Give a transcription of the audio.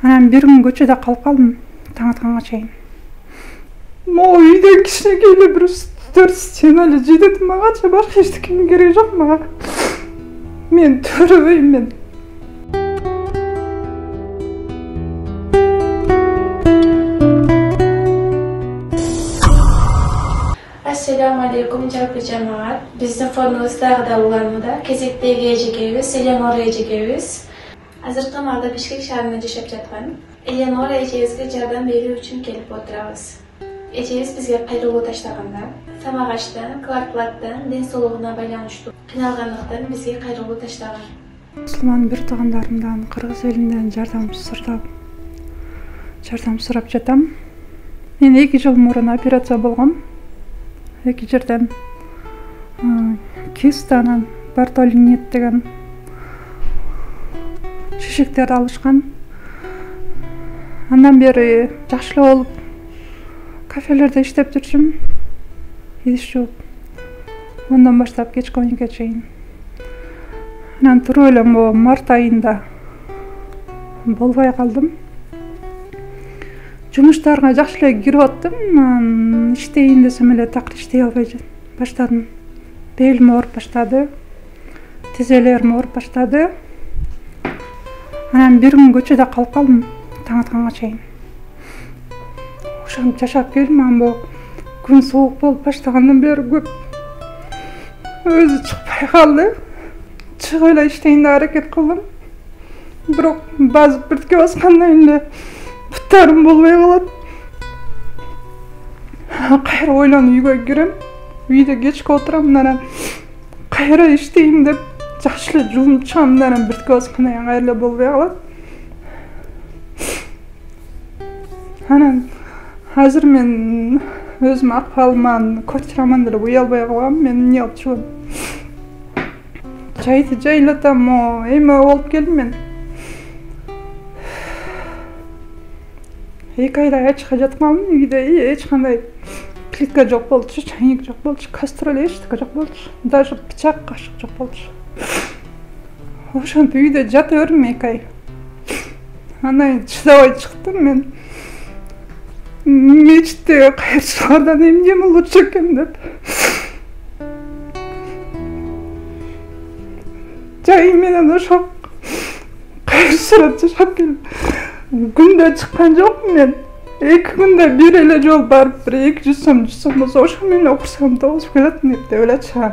Анан бир күн көчөдө калып калдым таң атканга чейин. Могу үйдөн кичинекей эле бир 4 стена эле жетет магачы, башка эчтекенин кереги жок мага. Мен төрөбөйм мен. Assalamu alaikum жалпы жамаат. Биздин фонубуз дагы да уланууда. Кезектеги эжекебиз Эленора эжекебиз. Азыркы маалда Бишкек шаарында жашап жаткан. Эленора эжебизге жардам берүү үчүн келип отурабыз. Эжебиз бизге кайрылуу таштаганда, самагачтан, кларплаттан, ден соолугуна байланыштуу кыйналгандыктан бизге кайрылуу таштаган. Мусулман бир туугандарымдан Кыргыз элинен жардам сурап жатам. Мен 2 жыл мурун операция болгом. 2 жерден кистанан Бартолинет деген шишектер алышкан. Андан бери жакшы болуп кафелерде иштеп жүрчүм. Иш жок. Ондан баштап кечки 12-ге чейин. Анан туруп эле март айында болбой калдым. Жумуштарга жакшы эле кирип аттым. Иштейин десем эле такыр иштей албай баштадым. Белим ооруп баштады. Тизелерим ооруп баштады. Анан бир күн көчөдө калып калдым таң атканга чейин. Ошентип жашап келдим. Анан күн суук болуп баштагандан бери көп өзү чыкпай калды. Чыгып эле иштейин деп аракет кылдым. Бирок базып биртке баскандан кийин эле буттарым болбой калат. Кайра ойлонуп үйгө кирем. Үйдө кечке отурам. Анан кайра иштейм деп жакшы эле жуунуп чыгам. Анан биртке баскандан кийин кайра эле болбой калат. Анан азыр мен өзүм акыбалыман, квартираман деле буй албай калгам. Мен эмне кылып жүрөм? Жайды жайлатам, эме болуп келдим мен. 2 айдай ачка жатканмын. Үйдө эч кандай плитка жок болчу, чайник жок болчу, кастрюль эчтеке жок болчу. Даже бычак, кашык жок болчу. Ошентип үйдө жата бердим 2 ай. Анан чыдабай чыктым мен. Мечте кайрылгандан эмне лучше экен деп. Жай менен ошо кайрылып жашап келдим. Күндө чыккан жокмун мен. 2 күндө бир эле жол барып, 200 сом болсо ошо менен окурсам да болуп келет деп эле чыгам.